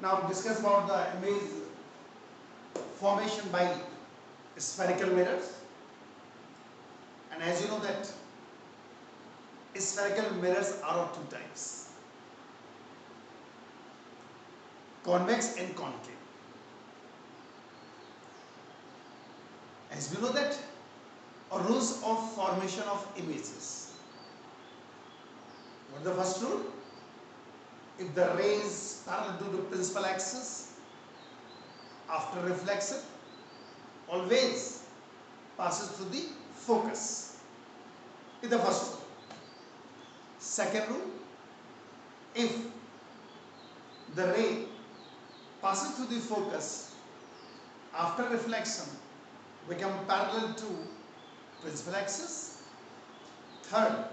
Now discuss about the image formation by spherical mirrors. And as you know that spherical mirrors are of two types, convex and concave. As we know that rules of formation of images. What is the first rule? If the ray is parallel to the principal axis, after reflection always passes through the focus. Is the first rule. Second rule, if the ray passes through the focus after reflection become parallel to principal axis. Third,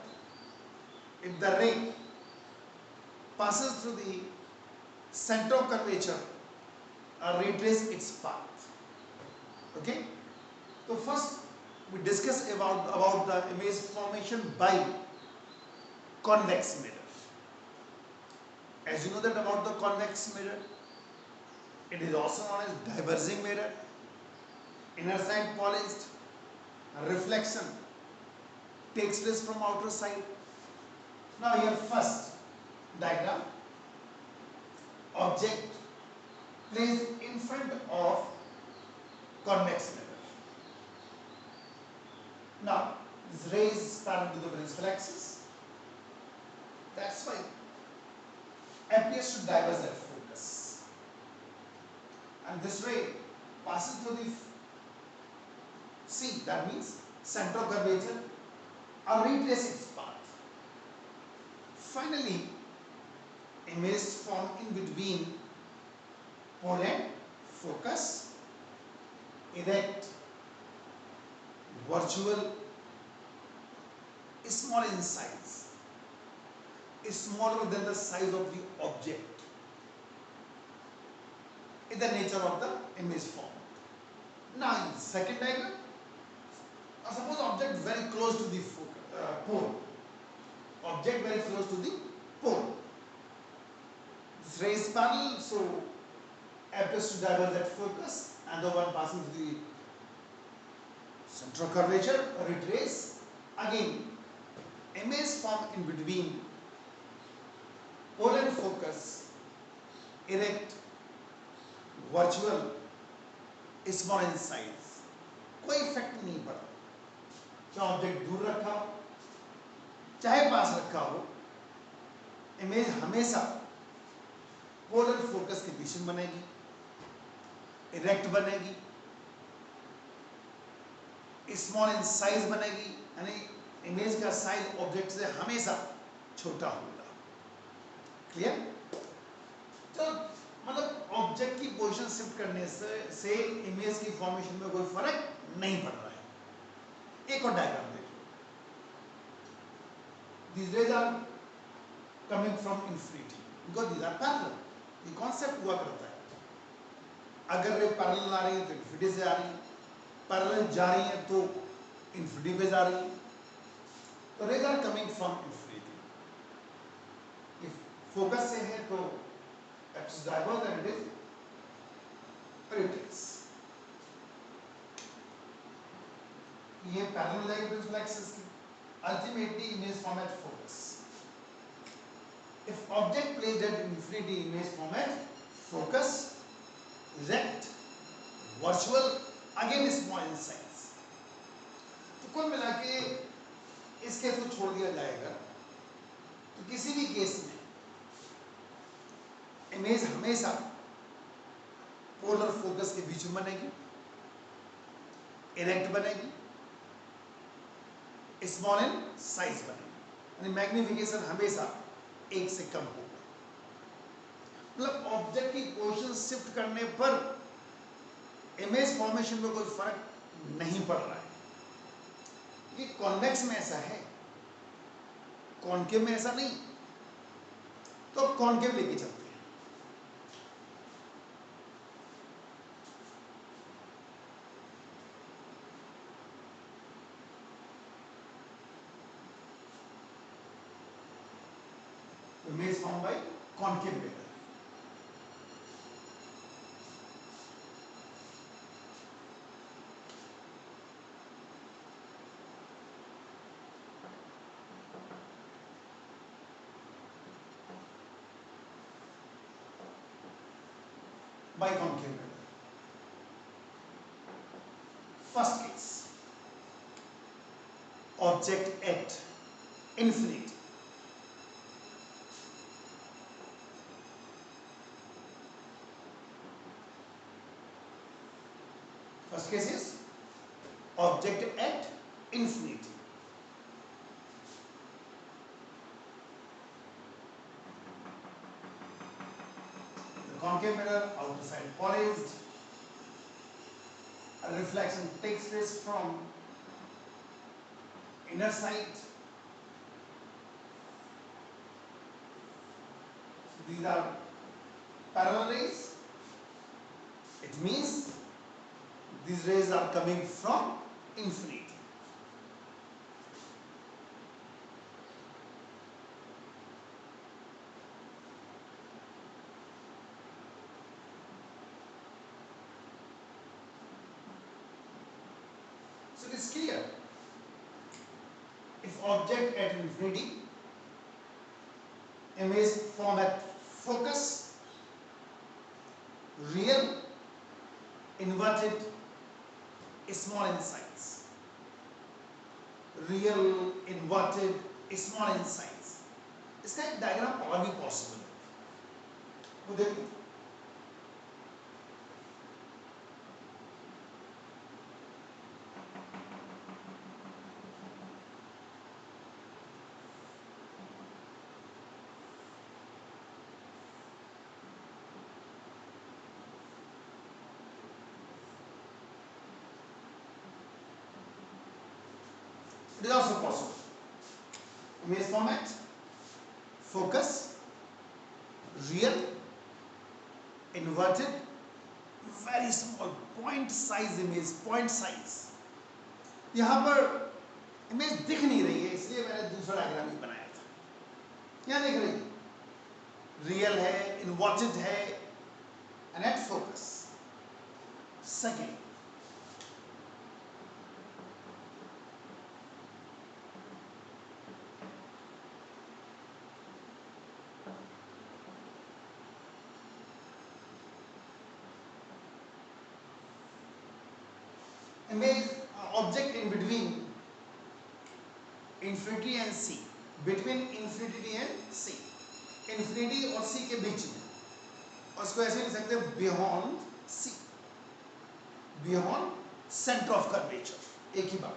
if the ray passes through the center of curvature or retrace its path. Okay? So first we discuss about the image formation by convex mirror. As you know that about the convex mirror, it is also known as diverging mirror. Inner side polished, reflection takes place from outer side. Now here first diagram, object placed in front of convex mirror. Now this ray is parallel to the principal axis. That's why appears to diverge at focus. And this ray passes through the C, that means center of curvature, or retrace its path. Finally, image formed in between pole and focus, erect, virtual, small in size, smaller than the size of the object, is the nature of the image formed. Now in second diagram, suppose object very close to the pole. Object very close to the pole. This ray is parallel, so appears to diverge at focus, and the one passing to the center of curvature or retrace. Again, image formed in between pole and focus, erect, virtual, small in size. कोई effect नहीं पड़ा, चाहे object दूर रखा हो चाहे पास रखा हो, इमेज हमेशा पोल और फोकस के बीच में बनेगी, इरेक्ट बनेगी, स्मॉल इन साइज बनेगी, यानी इमेज का साइज ऑब्जेक्ट से हमेशा छोटा होगा. क्लियर? तो मतलब ऑब्जेक्ट की पोजीशन शिफ्ट करने से इमेज की फॉर्मेशन में कोई फर्क नहीं पड़ रहा है. एक और डायग्राम देखिए. These rays are coming from infinity because these are parallel. ये कॉन्सेप्ट हुआ करता है. अगर रे पैरेलल आ रही है तो इन्फिनिटी से आ रही है, पैरेलल जा रही है तो इन्फिनिटी पे जा रही है. तो rays are coming from infinity. If focus से है तो it's diverged and it is retrace. ये पैरेलल जाएगी प्रिंसिपल एक्सिस की. Ultimately image form at focus. If object placed at infinity, image form at focus, erect, virtual, again small in size. तो कुल मिला के इस केस को छोड़ दिया जाएगा तो किसी भी केस में इमेज हमेशा पोल और फोकस के बीच में बनेगी, इरेक्ट बनेगी, स्मॉल इन साइज बनेगी, यानी मैग्निफिकेशन हमेशा एक से कम होगा. मतलब ऑब्जेक्ट की पोजीशन शिफ्ट करने पर इमेज फॉर्मेशन में कोई फर्क नहीं पड़ रहा है. कि कॉन्वेक्स में ऐसा है, कॉनकेव में ऐसा नहीं. तो अब कॉनकेव लेके चलते हैं. Image formed by concave mirror. biconcave mirror. First case, object at infinity. First case is object at infinity. The concave mirror, outer side polished. A reflection takes place from inner side. So these are parallel rays. It means these rays are coming from infinity. So it is clear, if object at infinity, image form at focus, real, inverted, small in size. Real, inverted, small in size. इसका एक diagram और भी possible है, वो देखिए. It is also possible. Image format, focus, real, inverted, very small, point size image, point size. यहाँ पर image दिख नहीं रही है, इसलिए मैंने दूसरा डायग्राम ही बनाया था. यहाँ देख रही है, रियल है, इन्वर्टेड है, and at focus. Second, image object in between infinity and C, between infinity and C, infinity और C के बीच में, और इसको ऐसे लिख सकते हैं beyond C, beyond center of curvature, एक ही बात.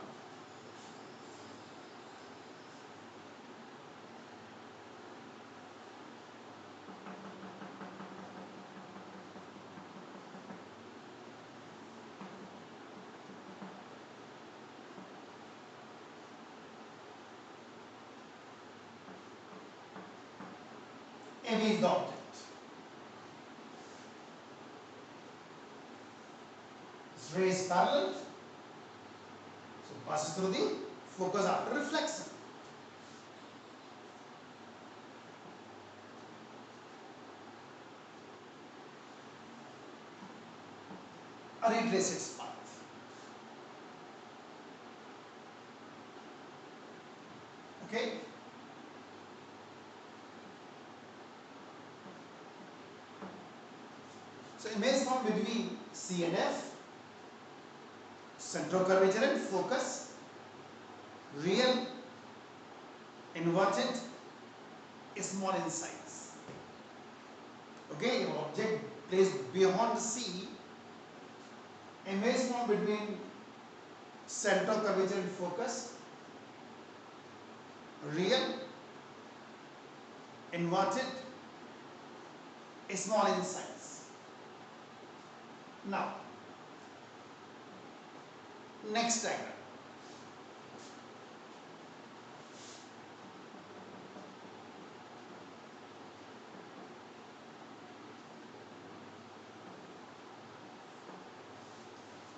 M is the object. Its ray is parallel, so passes through the focus after reflection. Or retrace its path. Okay? So image form between C and F, center of curvature and focus, real, inverted, small in size. Okay, object placed beyond C, image form between center of curvature and focus, real, inverted, small in size. Now, next diagram.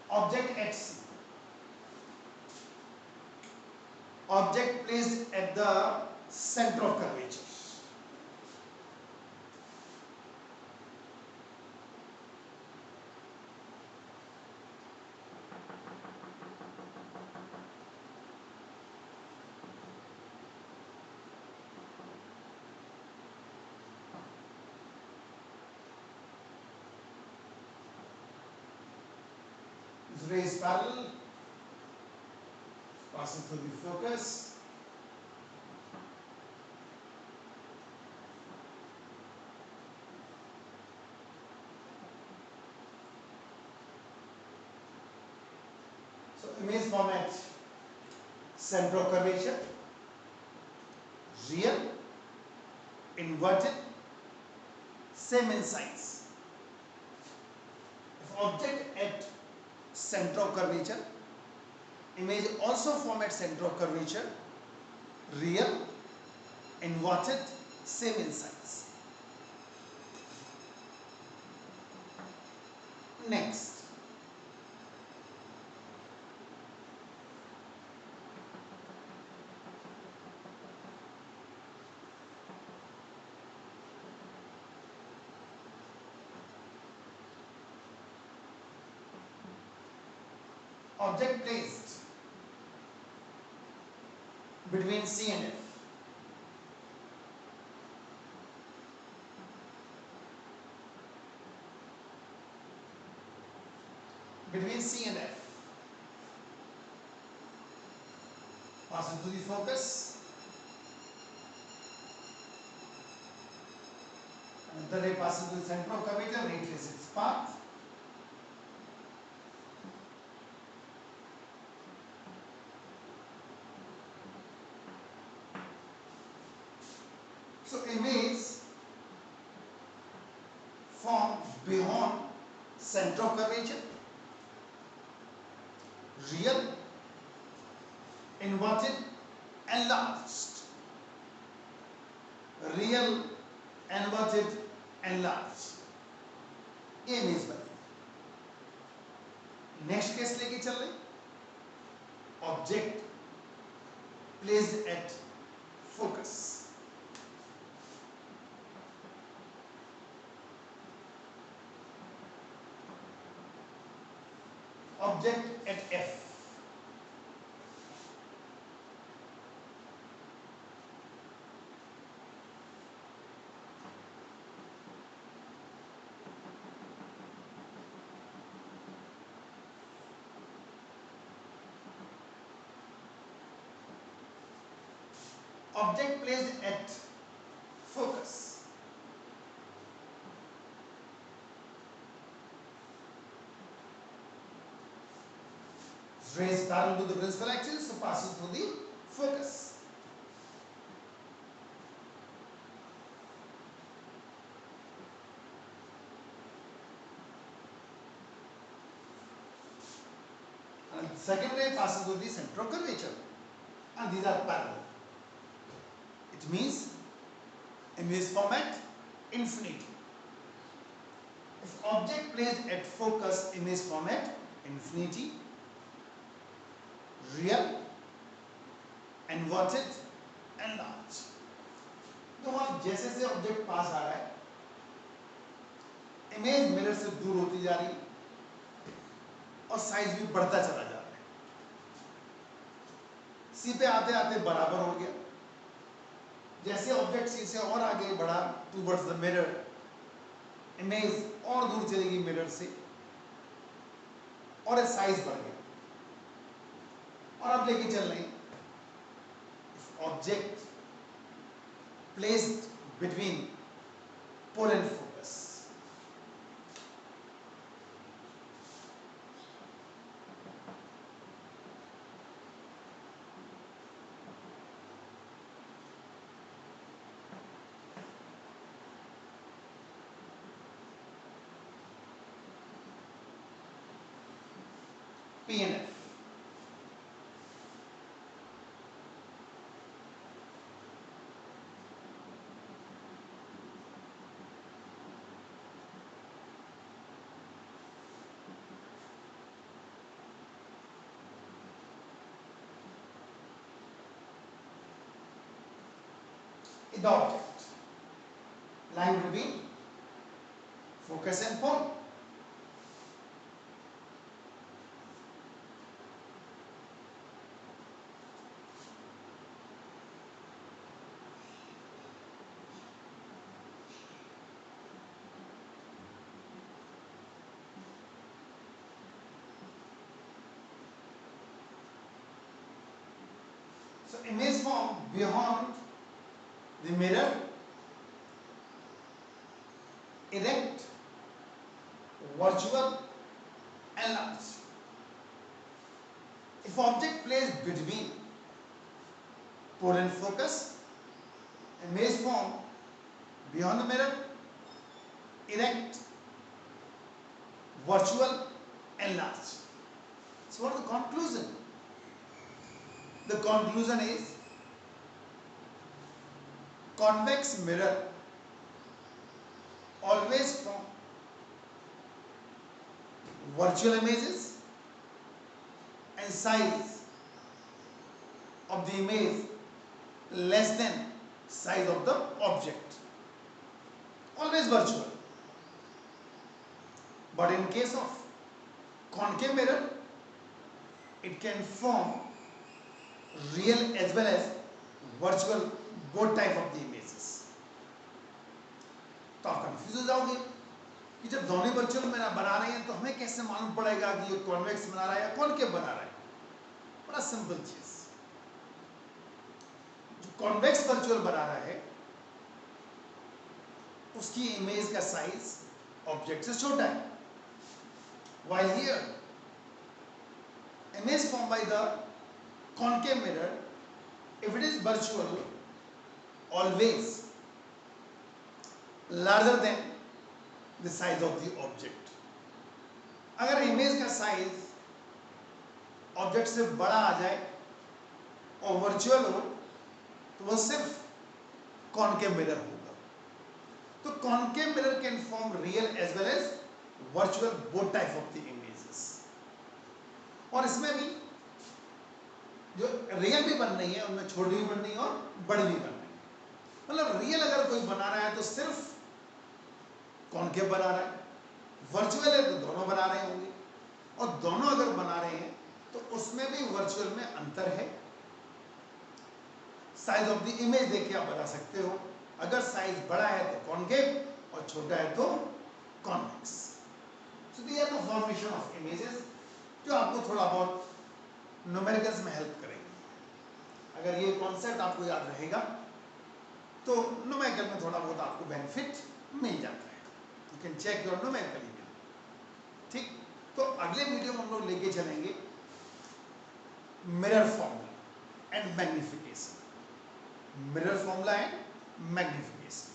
Object at C. Object placed at the center of curvature. rays parallel, passing through the focus. So image format, center of curvature, real, inverted, same in size. If object at center of curvature, image also format center of curvature, real, inverted, same in size. Next, object placed between C and F. Between C and F. Passing to the focus. And the ray passes to the center of curvature, retrace its path. So image formed beyond center of curvature, real, inverted, enlarged. Real, inverted, enlarged. ये image बनी. Next case लेके चल रहे. Object placed at focus. Object at F. Object placed at focus. Rays parallel to the principal axis, so passing through the focus. And second ray passes through the center of curvature, and these are parallel. It means image format infinity. If object placed at focus, image format infinity, real, inverted, enlarged. तो वहां जैसे जैसे object पास आ रहा है, image mirror से दूर होती जा रही है और साइज भी बढ़ता चला जा रहा है. सी पे आते आते बराबर हो गया. जैसे ऑब्जेक्ट सी से और आगे बढ़ा टूवर्ड्स द मिरर, इमेज और दूर चलेगी मिरर से और साइज बढ़ गया. और अब लेके चल रहे हैं. Object placed between pole and focus. P and F. The object lying between focus and pole. So image form beyond the mirror, erect, virtual, and large. If object placed between pole and focus, image form beyond the mirror, erect, virtual, and large. So what is the conclusion? The conclusion is convex mirror always form virtual images and size of the image less than size of the object. Always virtual. But in case of concave mirror, it can form real as well as virtual both type of the images. तो आप confuse हो जाओगे कि जब दोनों virtual बना रहे हैं तो हमें कैसे मालूम पड़ेगा कि ये कॉन्वेक्स बना रहा है या कॉनकेव बना रहा है? बड़ा सिंपल चीज, जो कॉन्वेक्स वर्चुअल बना रहा है उसकी इमेज का साइज ऑब्जेक्ट से छोटा है, while here image formed by the concave mirror, if it is virtual, always larger than the size of the object. अगर इमेज का साइज ऑब्जेक्ट से बड़ा आ जाए और वर्चुअल हो तो वह सिर्फ कॉनकेव मिरर होगा. तो concave mirror can form real as well as virtual both type of the images. और इसमें भी जो रियल भी बन रही है उनमें छोटी भी बन रही है और बड़ी भी बन रही है. मतलब रियल अगर कोई बना रहा है तो सिर्फ कॉनकेव बना रहा है, वर्चुअल है तो दोनों बना रहे होंगे, और दोनों अगर बना रहे हैं तो उसमें भी वर्चुअल में अंतर है. साइज ऑफ द इमेज देख के आप बता सकते हो, अगर साइज बड़ा है तो कॉनकेव और छोटा है तो convex. So these are the formation of images जो आपको थोड़ा बहुत न्यूमेरिकल्स में हेल्प करेंगे. अगर ये कॉन्सेप्ट आपको याद रहेगा तो न्यूमेरिकल में थोड़ा बहुत आपको बेनिफिट मिल जाता है. You can check your numerical. ठीक, तो अगले वीडियो में हम लोग लेके चलेंगे mirror formula and magnification. Mirror formula and magnification.